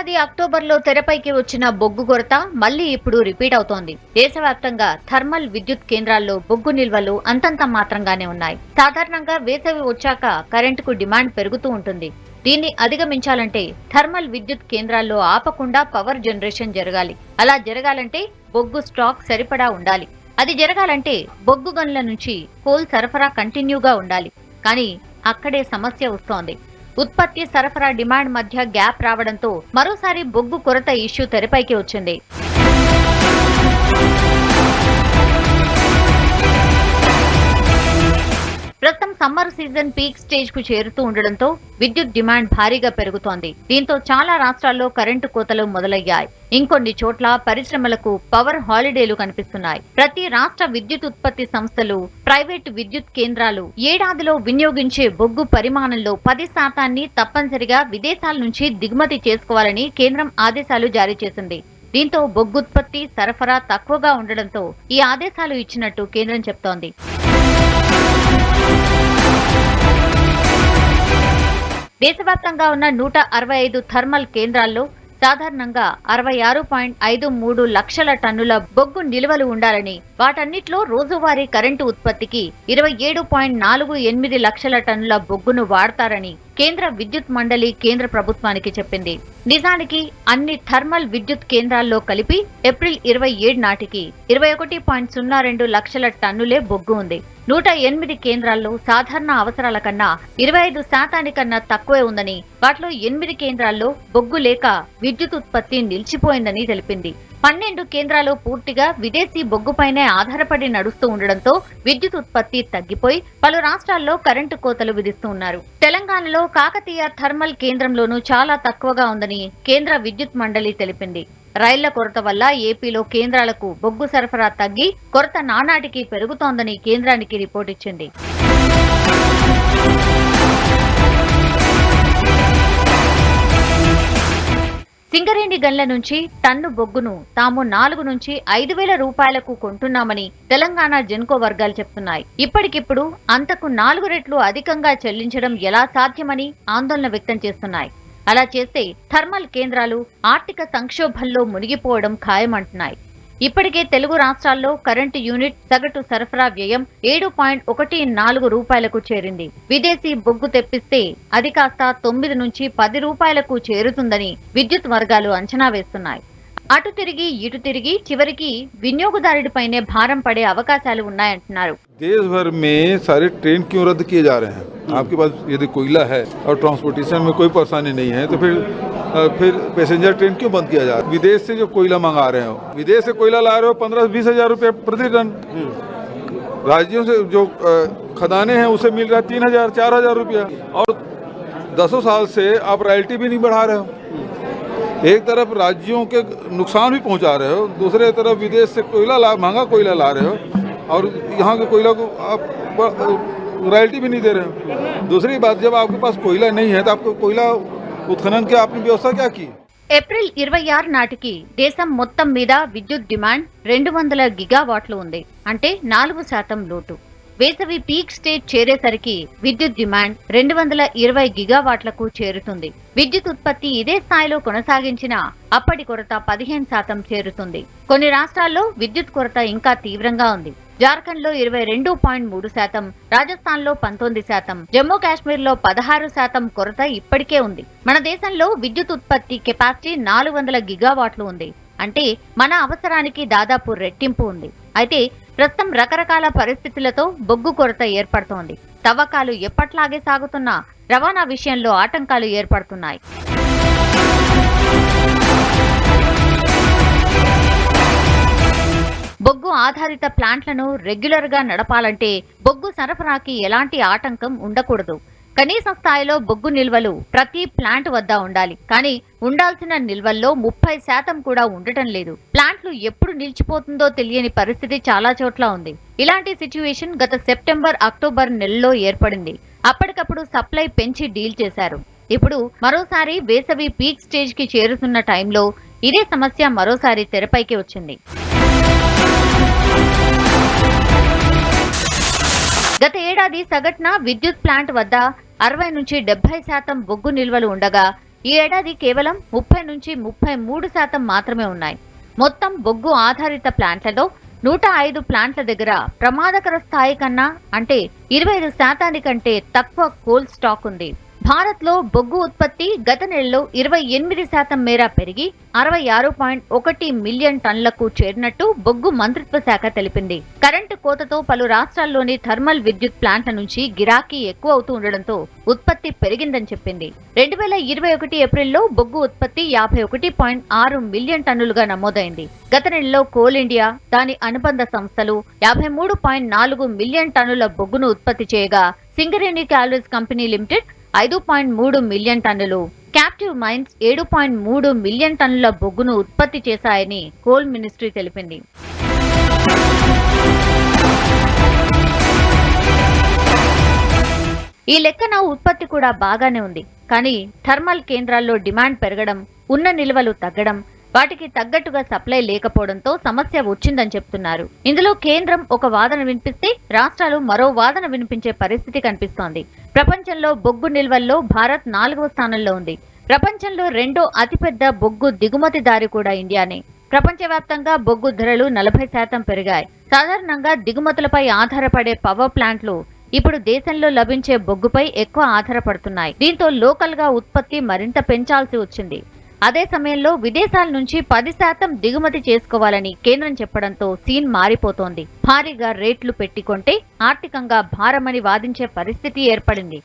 ఏడాది అక్టోబర్లో తెరపైకి వచ్చిన బొగ్గు కొరత మళ్లీ ఇప్పుడు రిపీట్ అవుతోంది. దేశవ్యాప్తంగా థర్మల్ విద్యుత్ కేంద్రాల్లో బొగ్గు నిల్వలు అంతంత మాత్రంగానే ఉన్నాయి. సాధారణంగా వేసవి వచ్చాక కరెంటుకు డిమాండ్ పెరుగుతూ ఉంటుంది. దీన్ని అధిగమించాలంటే థర్మల్ విద్యుత్ కేంద్రాల్లో ఆపకుండా పవర్ జనరేషన్ జరగాలి. అలా జరగాలంటే బొగ్గు స్టాక్ సరిపడా ఉండాలి. అది జరగాలంటే బొగ్గు గనుల నుంచి కోల్ సరఫరా కంటిన్యూగా ఉండాలి. కానీ అక్కడే సమస్య వస్తోంది. ఉత్పత్తి సరఫరా డిమాండ్ మధ్య గ్యాప్ రావడంతో మరోసారి బొగ్గు కొరత ఇష్యూ తెరపైకి వచ్చింది. ప్రస్తుతం సమ్మర్ సీజన్ పీక్ స్టేజ్ కు చేరుతూ ఉండడంతో విద్యుత్ డిమాండ్ భారీగా పెరుగుతోంది. దీంతో చాలా రాష్ట్రాల్లో కరెంటు కోతలు మొదలయ్యాయి. ఇంకొన్ని చోట్ల పరిశ్రమలకు పవర్ హాలిడేలు కనిపిస్తున్నాయి. ప్రతి రాష్ట్ర విద్యుత్ ఉత్పత్తి సంస్థలు, ప్రైవేటు విద్యుత్ కేంద్రాలు ఏడాదిలో వినియోగించే బొగ్గు పరిమాణంలో 10% తప్పనిసరిగా విదేశాల నుంచి దిగుమతి చేసుకోవాలని కేంద్రం ఆదేశాలు జారీ చేసింది. దీంతో బొగ్గు ఉత్పత్తి సరఫరా తక్కువగా ఉండడంతో ఈ ఆదేశాలు ఇచ్చినట్టు కేంద్రం చెప్తోంది. దేశవ్యాప్తంగా ఉన్న 165 థర్మల్ కేంద్రాల్లో సాధారణంగా 66.53 లక్షల టన్నుల బొగ్గు నిల్వలు ఉండాలని, వాటన్నిటిలో రోజువారీ కరెంటు ఉత్పత్తికి 27.48 లక్షల టన్నుల బొగ్గును వాడతారని కేంద్ర విద్యుత్ మండలి కేంద్ర ప్రభుత్వానికి చెప్పింది. నిజానికి అన్ని థర్మల్ విద్యుత్ కేంద్రాల్లో కలిపి ఏప్రిల్ 27 నాటికి 21.02 లక్షల టన్నులే బొగ్గు ఉంది. 108 కేంద్రాల్లో సాధారణ అవసరాల కన్నా 25% కన్నా తక్కువే ఉందని, వాటిలో 8 కేంద్రాల్లో బొగ్గు లేక విద్యుత్ ఉత్పత్తి నిలిచిపోయిందని తెలిపింది. 12 కేంద్రాలు పూర్తిగా విదేశీ బొగ్గుపైనే ఆధారపడి నడుస్తూ ఉండడంతో విద్యుత్ ఉత్పత్తి తగ్గిపోయి పలు రాష్ట్రాల్లో కరెంటు కోతలు విధిస్తూ ఉన్నారు. తెలంగాణలో కాకతీయ థర్మల్ కేంద్రంలోనూ చాలా తక్కువగా ఉందని కేంద్ర విద్యుత్ మండలి తెలిపింది. రైళ్ల కొరత వల్ల ఏపీలో కేంద్రాలకు బొగ్గు సరఫరా తగ్గి కొరత నానాటికి పెరుగుతోందని కేంద్రానికి రిపోర్ట్ ఇచ్చింది. సింగరేణి గన్ల నుంచి టన్ను బొగ్గును తాము 4 నుంచి 5,000 రూపాయలకు కొంటున్నామని తెలంగాణ జెన్కో వర్గాలు చెప్తున్నాయి. ఇప్పటికిప్పుడు అంతకు 4 రెట్లు అధికంగా చెల్లించడం ఎలా సాధ్యమని ఆందోళన వ్యక్తం చేస్తున్నాయి. అలా చేస్తే థర్మల్ కేంద్రాలు ఆర్థిక సంక్షోభంలో మునిగిపోవడం ఖాయమంటున్నాయి. ఇప్పటికే తెలుగు రాష్ట్రాల్లో కరెంటు యూనిట్ సగటు సరఫరా వ్యయం 7.14 రూపాయలకు చేరింది. విదేశీ బొగ్గు తెప్పిస్తే అది కాస్త 9 నుంచి 10 రూపాయలకు చేరుతుందని విద్యుత్ వర్గాలు అంచనా వేస్తున్నాయి. అటు తిరిగి ఇటు తిరిగి చివరికి వినియోగదారుడిపైనే భారం పడే అవకాశాలు ఉన్నాయంటున్నారు. देश भर में सारे ट्रेन क्यों रद्द किए जा रहे हैं? आपके पास यदि कोयला है और ट्रांसपोर्टेशन में कोई परेशानी नहीं है तो फिर पैसेंजर ट्रेन क्यों बंद किया जा रहा है? विदेश से जो कोयला मंगा रहे हो, विदेश से कोयला ला रहे हो 15-20 हजार रुपये प्रति टन, राज्यों से जो खदाने हैं उसे मिल रहा है 3,000-4,000 रुपया, और 10 साल से आप रॉयल्टी भी नहीं बढ़ा रहे हो। एक तरफ राज्यों के नुकसान भी पहुंचा रहे हो, दूसरे तरफ विदेश से महंगा कोयला ला रहे हो और यहाँ के कोयला को आप रॉयल्टी भी नहीं दे रहे हो। दूसरी बात, जब आपके पास कोयला नहीं है तो आपको कोयला उत्खनन की आपने व्यवस्था क्या की? ఏప్రిల్ 26 నాటికి దేశం మొత్తం మీద విద్యుత్ డిమాండ్ 200 గిగావాట్లు ఉంది. అంటే 4% లోటు. వేసవి పీక్ స్టేజ్ చేరేసరికి విద్యుత్ డిమాండ్ 220 గిగావాట్లకు చేరుతుంది. విద్యుత్ ఉత్పత్తి ఇదే స్థాయిలో కొనసాగించినా అప్పటి కొరత 15% చేరుతుంది. కొన్ని రాష్ట్రాల్లో విద్యుత్ కొరత ఇంకా తీవ్రంగా ఉంది. జార్ఖండ్ లో 22.3%, రాజస్థాన్ లో 19%, జమ్మూ కాశ్మీర్ లో 16% కొరత ఇప్పటికే ఉంది. మన దేశంలో విద్యుత్ ఉత్పత్తి కెపాసిటీ 400 గిగావాట్లు ఉంది. అంటే మన అవసరానికి దాదాపు రెట్టింపు ఉంది. అయితే ప్రస్తుతం రకరకాల పరిస్థితులతో బొగ్గు కొరత ఏర్పడుతోంది. తవ్వకాలు ఎప్పట్లాగే సాగుతున్నా రవాణా విషయంలో ఆటంకాలు ఏర్పడుతున్నాయి. బొగ్గు ఆధారిత ప్లాంట్లను రెగ్యులర్ గా నడపాలంటే బొగ్గు సరఫరాకి ఎలాంటి ఆటంకం ఉండకూడదు. కనీస స్థాయిలో బొగ్గు నిల్వలు ప్రతి ప్లాంట్ వద్ద ఉండాలి. కానీ ఉండాల్సిన నిల్వల్లో 30% కూడా ఉండటం లేదు. ప్లాంట్లు ఎప్పుడు నిలిచిపోతుందో తెలియని పరిస్థితి చాలా చోట్ల ఉంది. ఇలాంటి సిచ్యువేషన్ గత సెప్టెంబర్, అక్టోబర్ నెలలో ఏర్పడింది. అప్పటికప్పుడు సప్లై పెంచి డీల్ చేశారు. ఇప్పుడు మరోసారి వేసవి పీక్ స్టేజ్ కి చేరుతున్న టైంలో ఇదే సమస్య మరోసారి తెరపైకి వచ్చింది. గత ఏడాది సగటున విద్యుత్ ప్లాంట్ వద్ద 60 నుంచి 70% బొగ్గు నిల్వలు ఉండగా ఈ ఏడాది కేవలం 30 నుంచి 33% మాత్రమే ఉన్నాయి. మొత్తం బొగ్గు ఆధారిత ప్లాంట్లలో 105 ప్లాంట్ల దగ్గర ప్రమాదకర స్థాయి కన్నా అంటే 25% కంటే తక్కువ కోల్ స్టాక్ ఉంది. భారత్ లో బొగ్గు ఉత్పత్తి గత నెలలో 28% మేర పెరిగి 66.1 మిలియన్ టన్నులకు చేరినట్టు బొగ్గు మంత్రిత్వ శాఖ తెలిపింది. కరెంటు కోతతో పలు రాష్ట్రాల్లోని థర్మల్ విద్యుత్ ప్లాంట్ల నుంచి గిరాకీ ఎక్కువ అవుతూ ఉండడంతో ఉత్పత్తి పెరిగిందని చెప్పింది. 2021 ఏప్రిల్లో బొగ్గు ఉత్పత్తి 51.6 మిలియన్ టన్నులుగా నమోదైంది. గత నెలలో కోల్ ఇండియా, దాని అనుబంధ సంస్థలు 53.4 మిలియన్ టన్నుల బొగ్గును ఉత్పత్తి చేయగా సింగరేణి కాల్వేస్ కంపెనీ లిమిటెడ్ 5.3 మిలియన్ టన్నులు, క్యాప్టివ్ మైన్స్ 7.3 మిలియన్ టన్నుల బొగ్గును ఉత్పత్తి చేశాయని కోల్ మినిస్ట్రీ తెలిపింది. ఈ లెక్కన ఉత్పత్తి కూడా బాగానే ఉంది. కానీ థర్మల్ కేంద్రాల్లో డిమాండ్ పెరగడం, ఉన్న నిల్వలు తగ్గడం, వాటికి తగ్గట్టుగా సప్లై లేకపోవడంతో సమస్య వచ్చిందని చెప్తున్నారు. ఇందులో కేంద్రం ఒక వాదన వినిపిస్తే రాష్ట్రాలు మరో వాదన వినిపించే పరిస్థితి కనిపిస్తోంది. ప్రపంచంలో బొగ్గు నిల్వల్లో భారత్ 4వ స్థానంలో ఉంది. ప్రపంచంలో రెండో అతిపెద్ద బొగ్గు దిగుమతిదారి కూడా ఇండియానే. ప్రపంచవ్యాప్తంగా బొగ్గు ధరలు 40% పెరిగాయి. సాధారణంగా దిగుమతులపై ఆధారపడే పవర్ ప్లాంట్లు ఇప్పుడు దేశంలో లభించే బొగ్గుపై ఎక్కువ ఆధారపడుతున్నాయి. దీంతో లోకల్ గా ఉత్పత్తి మరింత పెంచాల్సి వచ్చింది. అదే సమయంలో విదేశాల నుంచి 10% దిగుమతి చేసుకోవాలని కేంద్రం చెప్పడంతో సీన్ మారిపోతోంది. భారీగా రేట్లు పెట్టుకుంటే ఆర్థికంగా భారమని వాదించే పరిస్థితి ఏర్పడింది.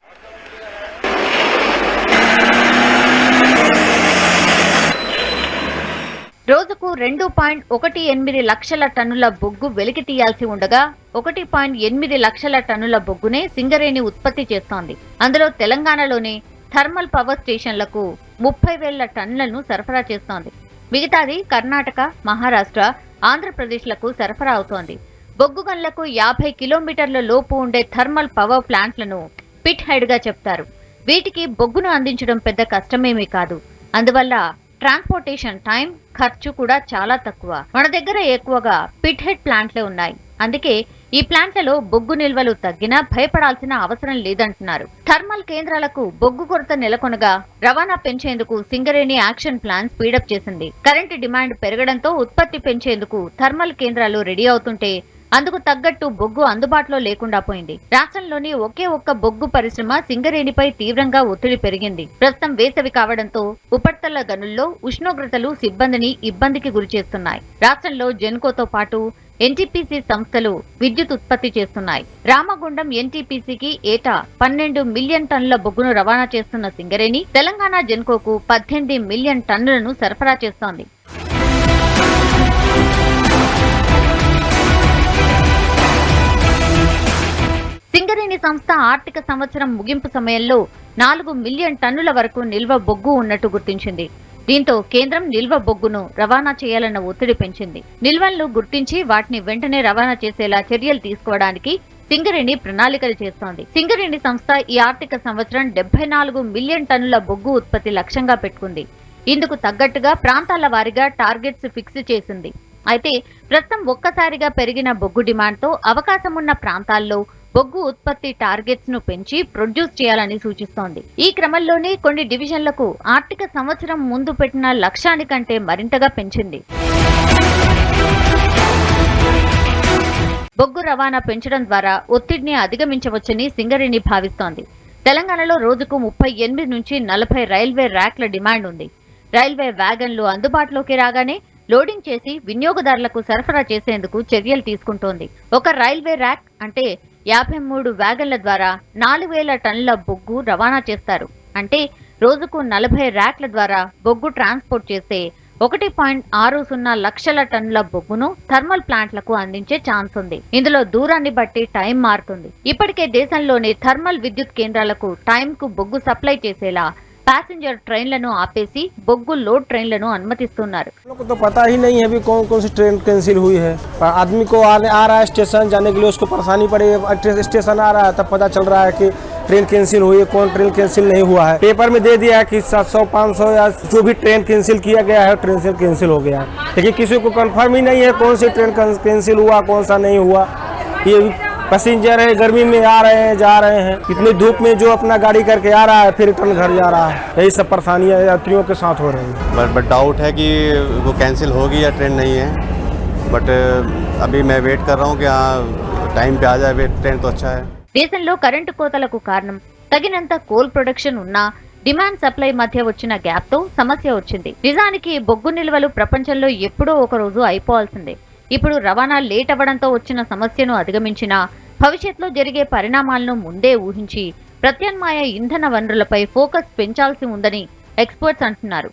రోజుకు 2.18 లక్షల టన్నుల బొగ్గు వెలికి తీయాల్సి ఉండగా 1.8 లక్షల టన్నుల బొగ్గునే సింగరేణి ఉత్పత్తి చేస్తోంది. అందులో తెలంగాణలోనే థర్మల్ పవర్ స్టేషన్లకు 30,000 టన్నులను సరఫరా చేస్తోంది. మిగతాది కర్ణాటక, మహారాష్ట్ర, ఆంధ్రప్రదేశ్లకు సరఫరా అవుతోంది. బొగ్గు గన్లకు 50 కిలోమీటర్ల లోపు ఉండే థర్మల్ పవర్ ప్లాంట్లను పిట్ హెడ్ గా చెప్తారు. వీటికి బొగ్గును అందించడం పెద్ద కష్టమేమీ కాదు. అందువల్ల ట్రాన్స్పోర్టేషన్ టైం, ఖర్చు కూడా చాలా తక్కువ. మన దగ్గర ఎక్కువగా పిట్ హెడ్ ప్లాంట్లే ఉన్నాయి. అందుకే ఈ ప్లాంట్లలో బొగ్గు నిల్వలు తగ్గినా భయపడాల్సిన అవసరం లేదంటున్నారు. థర్మల్ కేంద్రాలకు బొగ్గు కొరత నెలకొనగా రవాణా పెంచేందుకు సింగరేణి యాక్షన్ ప్లాన్ స్పీడప్ చేసింది. కరెంటు డిమాండ్ పెరగడంతో ఉత్పత్తి పెంచేందుకు థర్మల్ కేంద్రాలు రెడీ అవుతుంటే అందుకు తగ్గట్టు బొగ్గు అందుబాటులో లేకుండా పోయింది. రాష్ట్రంలోని ఒకే ఒక్క బొగ్గు పరిశ్రమ సింగరేణిపై తీవ్రంగా ఒత్తిడి పెరిగింది. ప్రస్తుతం వేసవి కావడంతో ఉపరితల గనుల్లో ఉష్ణోగ్రతలు సిబ్బందిని ఇబ్బందికి గురిచేస్తున్నాయి. రాష్ట్రంలో జెన్కోతో పాటు ఎన్టీపీసీ సంస్థలు విద్యుత్ ఉత్పత్తి చేస్తున్నాయి. రామగుండం ఎన్టీపీసీకి ఏటా 12 మిలియన్ టన్నుల బొగ్గును రవాణా చేస్తున్న సింగరేణి తెలంగాణ జెన్కోకు 18 మిలియన్ టన్నులను సరఫరా చేస్తోంది. సింగరేణి సంస్థ ఆర్థిక సంవత్సరం ముగింపు సమయంలో 4 మిలియన్ టన్నుల వరకు నిల్వ బొగ్గు ఉన్నట్టు గుర్తించింది. దీంతో కేంద్రం నిల్వ బొగ్గును రవాణా చేయాలన్న ఒత్తిడి పెంచింది. నిల్వలను గుర్తించి వాటిని వెంటనే రవాణా చేసేలా చర్యలు తీసుకోవడానికి సింగరేణి ప్రణాళికలు చేస్తోంది. సింగరేణి సంస్థ ఈ ఆర్థిక సంవత్సరం 74 మిలియన్ టన్నుల బొగ్గు ఉత్పత్తి లక్ష్యంగా పెట్టుకుంది. ఇందుకు తగ్గట్టుగా ప్రాంతాల వారీగా టార్గెట్స్ ఫిక్స్ చేసింది. అయితే ప్రస్తుతం ఒక్కసారిగా పెరిగిన బొగ్గు డిమాండ్తో అవకాశం ఉన్న ప్రాంతాల్లో బొగ్గు ఉత్పత్తి టార్గెట్స్ ను పెంచి ప్రొడ్యూస్ చేయాలని సూచిస్తోంది. ఈ క్రమంలోనే కొన్ని డివిజన్లకు ఆర్థిక సంవత్సరం ముందు పెట్టిన లక్ష్యానికంటే మరింతగా పెంచింది. బొగ్గు రవాణా పెంచడం ద్వారా ఒత్తిడిని అధిగమించవచ్చని సింగరేణి భావిస్తోంది. తెలంగాణలో రోజుకు 38 నుంచి 40 రైల్వే ర్యాక్ల డిమాండ్ ఉంది. రైల్వే వ్యాగన్లు అందుబాటులోకి రాగానే లోడింగ్ చేసి వినియోగదారులకు సరఫరా చేసేందుకు చర్యలు తీసుకుంటోంది. ఒక రైల్వే ర్యాక్ అంటే 53 వ్యాగన్ల ద్వారా 4,000 టన్నుల బొగ్గు రవాణా చేస్తారు. అంటే రోజుకు 40 ర్యాక్ల ద్వారా బొగ్గు ట్రాన్స్పోర్ట్ చేస్తే 1.60 లక్షల టన్నుల బొగ్గును థర్మల్ ప్లాంట్లకు అందించే ఛాన్స్ ఉంది. ఇందులో దూరాన్ని బట్టి టైం మారుతుంది. ఇప్పటికే దేశంలోని థర్మల్ విద్యుత్ కేంద్రాలకు టైంకు బొగ్గు సప్లై చేసేలా पैसेंजर ट्रेन आपेसी बोग्गु लोड ट्रेन अनुमतिस्तुन्नारु। लोगों को तो पता ही नहीं है अभी कौन कौन सी ट्रेन कैंसिल हुई है। आदमी को आ रहा है स्टेशन जाने के लिए, उसको परेशानी पड़ी है। स्टेशन आ रहा है तब पता चल रहा है कि ट्रेन कैंसिल हुई है, कौन ट्रेन कैंसिल नहीं हुआ है। पेपर में दे दिया है कि 700 500 या जो भी ट्रेन कैंसिल किया गया है ट्रेन से कैंसिल हो गया है, लेकिन किसी को कंफर्म ही नहीं है कौन सी ट्रेन कैंसिल हुआ कौन सा नहीं हुआ। ये पैसेंजर है गर्मी में आ रहे हैं जा रहे हैं, इतनी धूप में जो अपना गाड़ी करके आ रहा है फिर रिटर्न घर जा रहा है, यही सब परेशानियां यात्रियों के साथ हो रही है। बट डाउट है कि वो कैंसिल होगी या ट्रेन नहीं है, बट अभी मैं वेट कर रहा हूँ कि हाँ टाइम पे आ जाए ट्रेन तो अच्छा है। దేశంలో కరెంటు కోతలకు కారణం తగినంత కోల్ ప్రొడక్షన్ ఉన్నా డిమాండ్ సప్లై మధ్య వచ్చిన గ్యాప్ తో సమస్య వచ్చింది. నిజానికి బొగ్గు నిల్వలు ప్రపంచంలో ఎప్పుడో ఒక రోజు అయిపోవాల్సిందే. ఇప్పుడు రవాణా లేట్ అవ్వడంతో వచ్చిన సమస్యను అధిగమించినా భవిష్యత్తులో జరిగే పరిణామాలను ముందే ఊహించి ప్రత్యామ్నాయ ఇంధన వనరులపై ఫోకస్ పెంచాల్సి ఉందని ఎక్స్పర్ట్స్ అంటున్నారు.